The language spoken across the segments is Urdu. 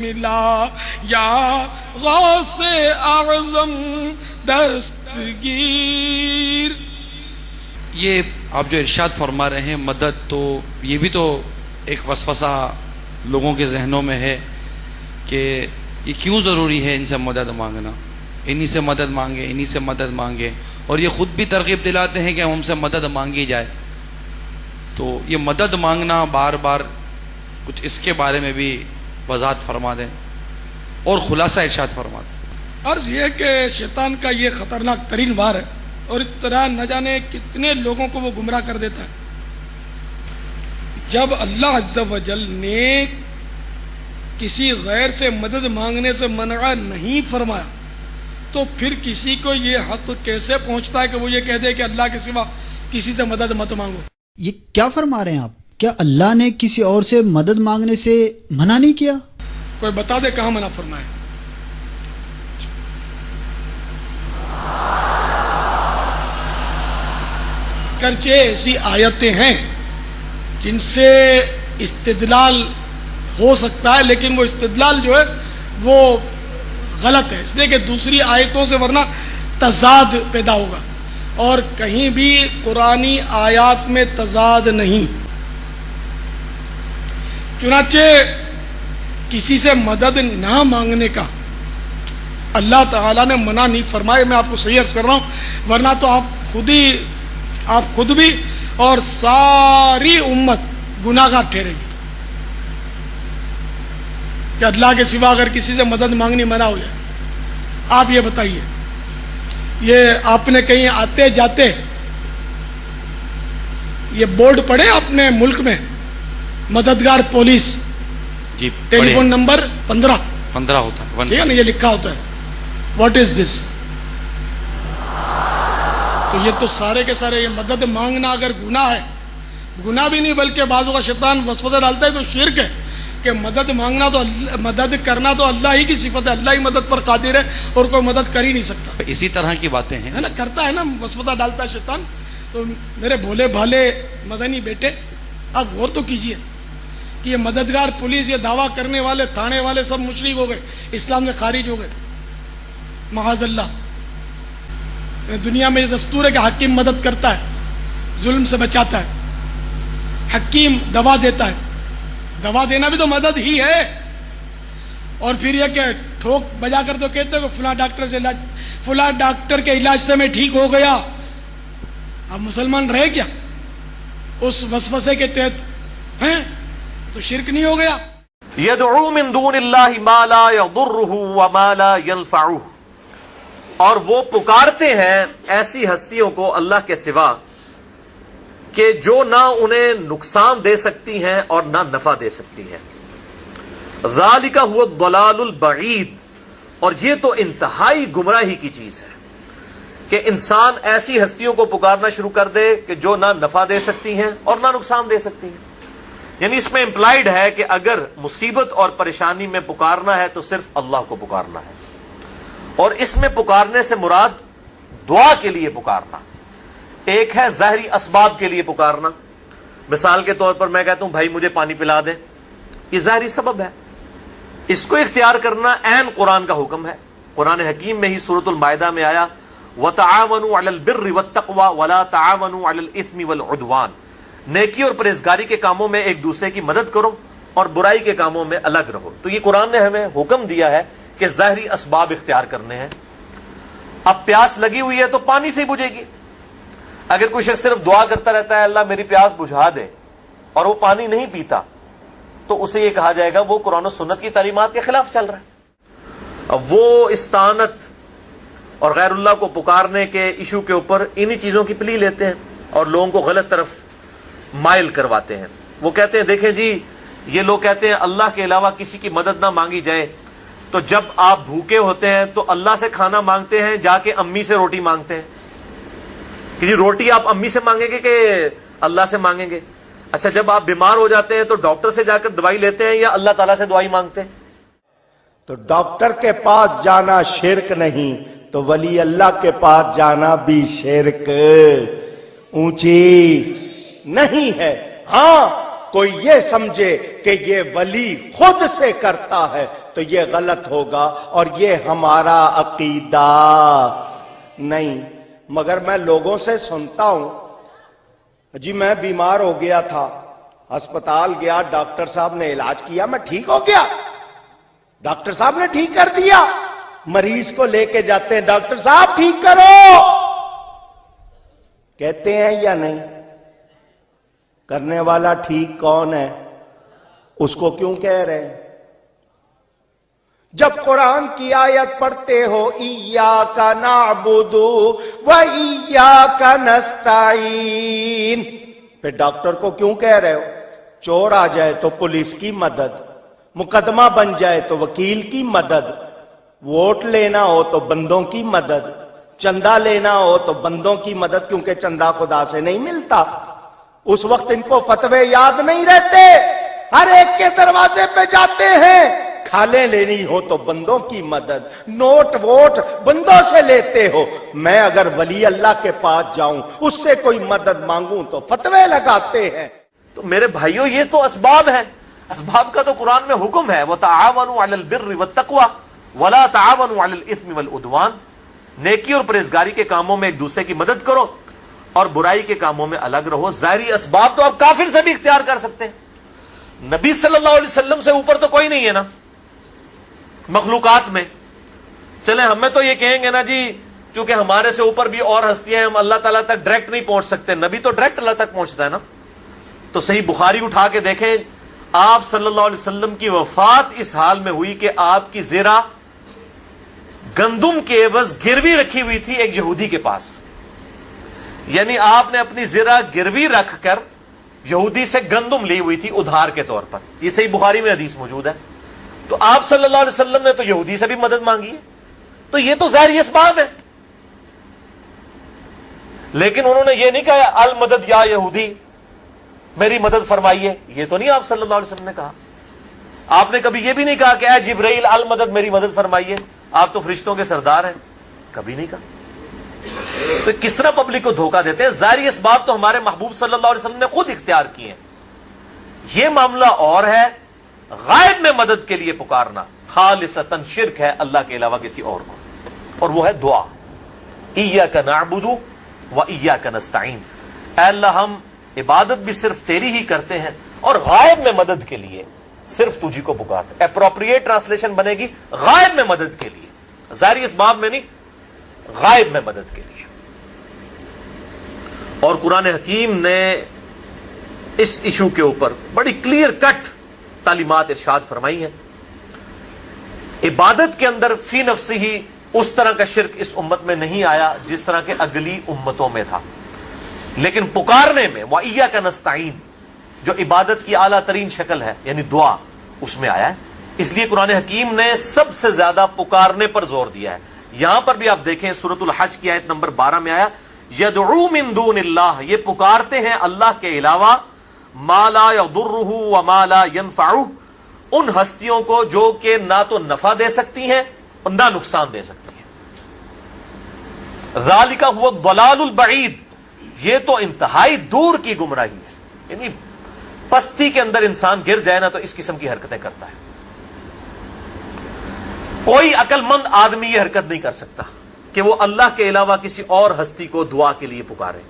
ملا یا غوث اعظم دستگیر. یہ آپ جو ارشاد فرما رہے ہیں مدد، تو یہ بھی تو ایک وسوسہ لوگوں کے ذہنوں میں ہے کہ یہ کیوں ضروری ہے ان سے مدد مانگنا، انہی سے مدد مانگے، انہی سے مدد مانگے، اور یہ خود بھی ترغیب دلاتے ہیں کہ ہم سے مدد مانگی جائے. تو یہ مدد مانگنا بار بار، کچھ اس کے بارے میں بھی وضاحت فرما دیں اور خلاصہ ارشاد فرما دیں. عرض یہ کہ شیطان کا یہ خطرناک ترین وار ہے، اور اس طرح نہ جانے کتنے لوگوں کو وہ گمراہ کر دیتا ہے. جب اللہ عز و جل نے کسی غیر سے مدد مانگنے سے منع نہیں فرمایا، تو پھر کسی کو یہ حق کیسے پہنچتا ہے کہ وہ یہ کہہ دے کہ اللہ کے سوا کسی سے مدد مت مانگو. یہ کیا فرما رہے ہیں آپ؟ کیا اللہ نے کسی اور سے مدد مانگنے سے منع نہیں کیا؟ کوئی بتا دے کہاں منع فرمائے. کرچے ایسی آیتیں ہیں جن سے استدلال ہو سکتا ہے، لیکن وہ استدلال جو ہے وہ غلط ہے، اس لیے کہ دوسری آیتوں سے ورنہ تضاد پیدا ہوگا، اور کہیں بھی قرآنی آیات میں تضاد نہیں. چنانچہ کسی سے مدد نہ مانگنے کا اللہ تعالیٰ نے منع نہیں فرمایا. میں آپ کو صحیح عرض کر رہا ہوں، ورنہ تو آپ خود بھی اور ساری امت گناہگار ٹھہرے گی کہ اللہ کے سوا اگر کسی سے مدد مانگنی منع ہو جائے. آپ یہ بتائیے، یہ آپ نے کہیں آتے جاتے یہ بورڈ پڑھے اپنے ملک میں، مددگار پولیس جی، ٹیلی فون نمبر 15 ہوتا ہے، ٹھیک ہے نا، یہ لکھا ہوتا ہے واٹ از دس. تو یہ تو سارے کے سارے، یہ مدد مانگنا اگر گناہ ہے، گناہ بھی نہیں بلکہ بعضوں کا شیطان وسوسہ ڈالتا ہے تو شرک ہے کہ مدد مانگنا تو مدد کرنا تو اللہ ہی کی صفت ہے، اللہ ہی مدد پر قادر ہے اور کوئی مدد کر ہی نہیں سکتا. اسی طرح کی باتیں ہیں ہے نا، کرتا ہے نا، وسوسہ ڈالتا ہے شیطان. تو میرے بھولے بھالے مدنی بیٹے، آپ غور تو کیجئے کہ یہ مددگار پولیس، یہ دعویٰ کرنے والے تھانے والے سب مشرک ہو گئے، اسلام سے خارج ہو گئے معاذ اللہ. دنیا میں یہ دستور ہے کہ حکیم مدد کرتا ہے، ظلم سے بچاتا ہے، حکیم دوا دیتا ہے، دوا دینا بھی تو مدد ہی ہے. اور پھر یہ کہ ٹھوک بجا کر تو کہتے ہیں کہ فلاں ڈاکٹر کے علاج سے میں ٹھیک ہو گیا. آپ مسلمان رہے کیا اس وسوسے کے تحت ہیں؟ تو شرک نہیں ہو گیا. يدعو من دون اللہ ما لا يضره وما لا ينفعه، اور وہ پکارتے ہیں ایسی ہستیوں کو اللہ کے سوا کہ جو نہ انہیں نقصان دے سکتی ہیں اور نہ نفع دے سکتی ہیں. ذالک هو الضلال البعید، اور یہ تو انتہائی گمراہی کی چیز ہے کہ انسان ایسی ہستیوں کو پکارنا شروع کر دے کہ جو نہ نفع دے سکتی ہیں اور نہ نقصان دے سکتی ہیں. یعنی اس میں امپلائیڈ ہے کہ اگر مصیبت اور پریشانی میں پکارنا ہے تو صرف اللہ کو پکارنا ہے، اور اس میں پکارنے سے مراد دعا کے لیے پکارنا. ایک ہے ظاہری اسباب کے لیے پکارنا، مثال کے طور پر میں کہتا ہوں بھائی مجھے پانی پلا دے، یہ ظاہری سبب ہے. اس کو اختیار کرنا عین قرآن کا حکم ہے. قرآن حکیم میں ہی سورۃ المائدہ میں آیا وَتَعَاوَنُوا عَلَى الْبِرِّ وَالتَّقْوَى وَلَا تَعَاوَنُوا عَلَى الْإِثْمِ وَالْعُدْوَانِ، نیکی اور پرہیزگاری کے کاموں میں ایک دوسرے کی مدد کرو اور برائی کے کاموں میں الگ رہو. تو یہ قرآن نے ہمیں حکم دیا ہے کہ ظاہری اسباب اختیار کرنے ہیں. اب پیاس لگی ہوئی ہے تو پانی سے ہی بجھے گی. اگر کوئی شخص صرف دعا کرتا رہتا ہے اللہ میری پیاس بجھا دے اور وہ پانی نہیں پیتا، تو اسے یہ کہا جائے گا وہ قرآن و سنت کی تعلیمات کے خلاف چل رہا ہے. اب وہ استعانت اور غیر اللہ کو پکارنے کے ایشو کے اوپر انہی چیزوں کی پلی لیتے ہیں اور لوگوں کو غلط طرف مائل کرواتے ہیں. وہ کہتے ہیں دیکھیں جی، یہ لوگ کہتے ہیں اللہ کے علاوہ کسی کی مدد نہ مانگی جائے، تو جب آپ بھوکے ہوتے ہیں تو اللہ سے کھانا مانگتے ہیں، جا کے امی سے روٹی مانگتے ہیں کہ جی روٹی آپ امی سے مانگیں گے کہ اللہ سے مانگیں گے؟ اچھا جب آپ بیمار ہو جاتے ہیں تو ڈاکٹر سے جا کر دوائی لیتے ہیں یا اللہ تعالیٰ سے دوائی مانگتے ہیں؟ تو ڈاکٹر کے پاس جانا شرک نہیں، تو ولی اللہ کے پاس جانا بھی شرک اونچی نہیں ہے. ہاں کوئی یہ سمجھے کہ یہ ولی خود سے کرتا ہے تو یہ غلط ہوگا اور یہ ہمارا عقیدہ نہیں. مگر میں لوگوں سے سنتا ہوں، جی میں بیمار ہو گیا تھا، ہسپتال گیا، ڈاکٹر صاحب نے علاج کیا، میں ٹھیک ہو گیا، ڈاکٹر صاحب نے ٹھیک کر دیا. مریض کو لے کے جاتے ہیں، ڈاکٹر صاحب ٹھیک کرو، کہتے ہیں یا نہیں؟ کرنے والا ٹھیک کون ہے؟ اس کو کیوں کہہ رہے ہیں؟ جب قرآن کی آیت پڑھتے ہو ایاک نعبد و ایاک نستعین، پھر ڈاکٹر کو کیوں کہہ رہے ہو؟ چور آ جائے تو پولیس کی مدد، مقدمہ بن جائے تو وکیل کی مدد، ووٹ لینا ہو تو بندوں کی مدد، چندہ لینا ہو تو بندوں کی مدد، کیونکہ چندہ خدا سے نہیں ملتا. اس وقت ان کو فتوے یاد نہیں رہتے، ہر ایک کے دروازے پہ جاتے ہیں. کھالیں لینی ہو تو بندوں کی مدد، نوٹ ووٹ بندوں سے لیتے ہو. میں اگر ولی اللہ کے پاس جاؤں، اس سے کوئی مدد مانگوں تو فتوے لگاتے ہیں. تو میرے بھائیوں، یہ تو اسباب ہیں. اسباب کا تو قرآن میں حکم ہے، وَتَعَاوَنُوا عَلَى الْبِرِّ وَالتَّقْوَى وَلَا تَعَاوَنُوا عَلَى الْإِثْمِ وَالْعُدْوَانِ. نیکی اور پرہیزگاری کے کاموں میں ایک دوسرے کی مدد کرو اور برائی کے کاموں میں الگ رہو. ظاہری اسباب تو آپ کافر سے بھی اختیار کر سکتے ہیں. نبی صلی اللہ علیہ وسلم سے اوپر تو کوئی نہیں ہے نا مخلوقات میں. چلیں ہمیں تو یہ کہیں گے نا جی کیونکہ ہمارے سے اوپر بھی اور ہستیاں ہیں، ہم اللہ تعالیٰ تک ڈائریکٹ نہیں پہنچ سکتے. نبی تو ڈائریکٹ اللہ تک پہنچتا ہے نا. تو صحیح بخاری اٹھا کے دیکھیں، آپ صلی اللہ علیہ وسلم کی وفات اس حال میں ہوئی کہ آپ کی زرہ گندم کے عوض گروی رکھی ہوئی تھی ایک یہودی کے پاس. یعنی آپ نے اپنی زرہ گروی رکھ کر یہودی سے گندم لی ہوئی تھی ادھار کے طور پر. یہ صحیح بخاری میں حدیث موجود ہے. تو آپ صلی اللہ علیہ وسلم نے تو یہودی سے بھی مدد مانگی ہے. تو یہ تو ظاہری اسباب ہے. لیکن انہوں نے یہ نہیں کہا المدد یا یہودی میری مدد فرمائیے، یہ تو نہیں آپ صلی اللہ علیہ وسلم نے کہا. آپ نے کبھی یہ بھی نہیں کہا کہ اے جبرائیل المدد میری مدد فرمائیے، آپ تو فرشتوں کے سردار ہیں. کبھی نہیں کہا. تو کس طرح پبلک کو دھوکہ دیتے ہیں؟ ظاہری اسباب تو ہمارے محبوب صلی اللہ علیہ وسلم نے خود اختیار کیے ہیں. یہ معاملہ اور ہے. غائب میں مدد کے لیے پکارنا خالصتاً شرک ہے اللہ کے علاوہ کسی اور کو، اور وہ ہے دعا. ایاک نعبد و ایاک نستعین. اے اللہ ہم عبادت بھی صرف تیری ہی کرتے ہیں اور غائب میں مدد کے لیے صرف تجھی کو پکارتے. اپروپریٹ ٹرانسلیشن بنے گی غائب میں مدد کے لیے، ظاہری اسباب میں نہیں، غائب میں مدد کے لیے. اور قرآن حکیم نے اس ایشو کے اوپر بڑی کلیئر کٹ تعلیمات ارشاد فرمائی ہیں. عبادت کے اندر فی نفسی ہی اس طرح کا شرک اس امت میں نہیں آیا جس طرح کے اگلی امتوں میں تھا، لیکن پکارنے میں وَإِيَّاكَ نَسْتَعِينُ جو عبادت کی اعلیٰ ترین شکل ہے یعنی دعا، اس میں آیا ہے. اس لیے قرآن حکیم نے سب سے زیادہ پکارنے پر زور دیا ہے. یہاں پر بھی آپ دیکھیں سورۃ الحج کی آیت نمبر 12 میں آیا یدعو من دون اللہ، یہ پکارتے ہیں اللہ کے علاوہ ما لا یضرہ وما لا ینفعہ، ان ہستیوں کو جو کہ نہ تو نفع دے سکتی ہیں اور نہ نقصان دے سکتی ہیں. ذالک هو الضلال البعید، یہ تو انتہائی دور کی گمراہی ہے. یعنی پستی کے اندر انسان گر جائے نا تو اس قسم کی حرکتیں کرتا ہے. کوئی عقل مند آدمی یہ حرکت نہیں کر سکتا کہ وہ اللہ کے علاوہ کسی اور ہستی کو دعا کے لیے پکارے.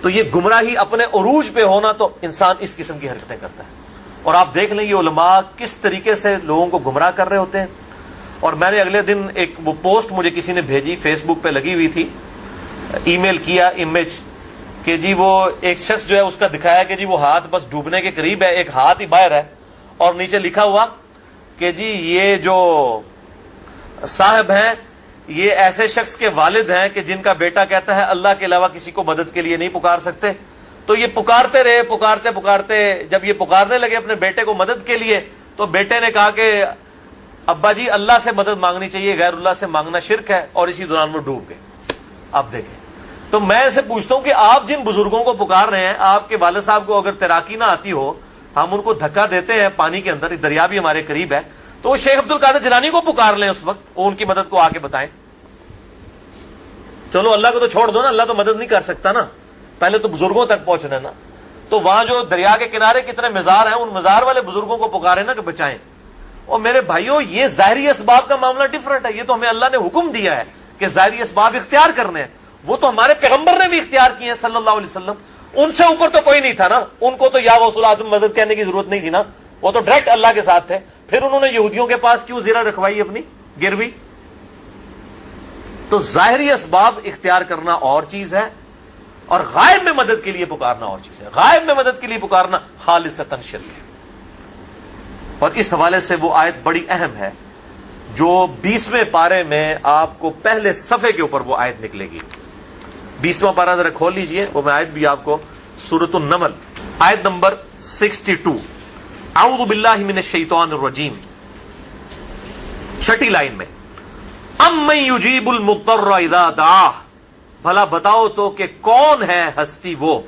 تو یہ گمراہی اپنے عروج پہ ہونا تو انسان اس قسم کی حرکتیں کرتا ہے. اور آپ دیکھ لیں یہ علماء کس طریقے سے لوگوں کو گمراہ کر رہے ہوتے ہیں. اور میں نے اگلے دن ایک وہ پوسٹ مجھے کسی نے بھیجی، فیس بک پہ لگی ہوئی تھی، ای میل کیا امیج کہ جی وہ ایک شخص جو ہے اس کا دکھایا کہ جی وہ ہاتھ بس ڈوبنے کے قریب ہے، ایک ہاتھ ہی باہر ہے، اور نیچے لکھا ہوا کہ جی یہ جو صاحب ہیں یہ ایسے شخص کے والد ہیں کہ جن کا بیٹا کہتا ہے اللہ کے علاوہ کسی کو مدد کے لیے نہیں پکار سکتے. تو یہ پکارتے رہے، پکارتے پکارتے جب یہ پکارنے لگے اپنے بیٹے کو مدد کے لیے تو بیٹے نے کہا کہ ابا جی اللہ سے مدد مانگنی چاہیے، غیر اللہ سے مانگنا شرک ہے، اور اسی دوران وہ ڈوب گئے. آپ دیکھیں. تو میں اسے پوچھتا ہوں کہ آپ جن بزرگوں کو پکار رہے ہیں، آپ کے والد صاحب کو اگر تیراکی نہ آتی ہو، ہم ان کو دھکا دیتے ہیں پانی کے اندر، دریا بھی ہمارے قریب ہے، تو وہ شیخ عبد القادر جیلانی کو پکار لیں اس وقت، وہ ان کی مدد کو آ کے بتائیں. چلو اللہ کو تو چھوڑ دو نا، اللہ تو مدد نہیں کر سکتا نا، پہلے تو بزرگوں تک پہنچنا نا. تو وہاں جو دریا کے کنارے کتنے مزار ہیں، ان مزار والے بزرگوں کو پکارے نا کہ بچائیں. اور میرے بھائیوں یہ ظاہری اسباب کا معاملہ ڈیفرنٹ ہے. یہ تو ہمیں اللہ نے حکم دیا ہے کہ ظاہری اسباب اختیار کرنے ہیں. وہ تو ہمارے پیغمبر نے بھی اختیار کیے ہیں صلی اللہ علیہ وسلم. ان سے اوپر تو کوئی نہیں تھا نا. ان کو تو یا غوث الاعظم مدد کہنے کی ضرورت نہیں تھی نا. وہ تو ڈائریکٹ اللہ کے ساتھ تھے. پھر انہوں نے یہودیوں کے پاس کیوں زیرہ رکھوائی اپنی گروی؟ تو ظاہری اسباب اختیار کرنا اور چیز ہے اور غائب میں مدد کے لیے پکارنا اور چیز ہے. غائب میں مدد کے لیے پکارنا خالصتاً شرک ہے. اور اس حوالے سے وہ آیت بڑی اہم ہے جو 20ویں پارے میں آپ کو پہلے صفحے کے اوپر وہ آیت نکلے گی. 20واں پارہ ذرا کھول لیجئے. وہ میں آیت بھی آپ کو سورۃ النمل آیت نمبر 62 اعوذ باللہ من الشیطان الرجیم 6 لائن میں امن یجیب المضطر اذا دعاہ. بھلا بتاؤ تو کہ کون ہے ہستی وہ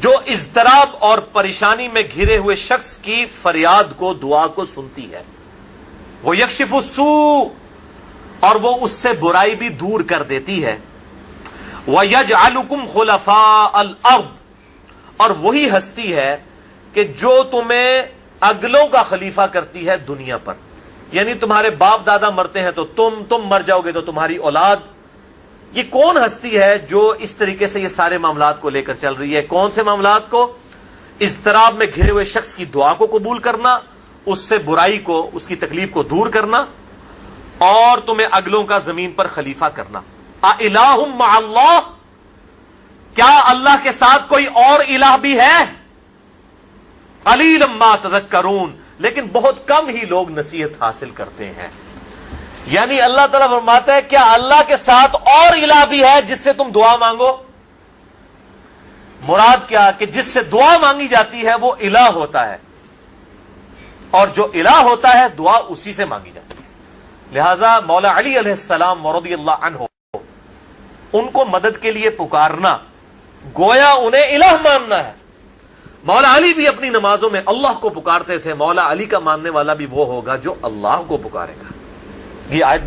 جو اضطراب اور پریشانی میں گھرے ہوئے شخص کی فریاد کو دعا کو سنتی ہے. وہ یکشف السوء اور وہ اس سے برائی بھی دور کر دیتی ہے. وَيَجْعَلُكُمْ خُلَفَاءَ الْأَرْضِ اور وہی ہستی ہے کہ جو تمہیں اگلوں کا خلیفہ کرتی ہے دنیا پر. یعنی تمہارے باپ دادا مرتے ہیں تو تم مر جاؤ گے تو تمہاری اولاد. یہ کون ہستی ہے جو اس طریقے سے یہ سارے معاملات کو لے کر چل رہی ہے؟ کون سے معاملات کو؟ اضطراب میں گھرے ہوئے شخص کی دعا کو قبول کرنا, اس سے برائی کو, اس کی تکلیف کو دور کرنا, اور تمہیں اگلوں کا زمین پر خلیفہ کرنا. اِلَٰهٌ مَّعَ اللَّهِ کیا اللہ کے ساتھ کوئی اور الہ بھی ہے؟ قَلِيلًا مَّا تَذَكَّرُونَ لیکن بہت کم ہی لوگ نصیحت حاصل کرتے ہیں. یعنی اللہ تعالیٰ فرماتا ہے کیا اللہ کے ساتھ اور الہ بھی ہے جس سے تم دعا مانگو؟ مراد کیا کہ جس سے دعا مانگی جاتی ہے وہ الہ ہوتا ہے, اور جو الہ ہوتا ہے دعا اسی سے مانگی جاتی ہے. لہذا مولا علی علیہ السلام رضی اللہ عنہ ان کو مدد کے لیے پکارنا گویا انہیں الہ ماننا ہے. مولا علی بھی اپنی نمازوں میں اللہ کو پکارتے تھے. مولا علی کا ماننے والا بھی وہ ہوگا جو اللہ کو پکارے گا. یہ آیت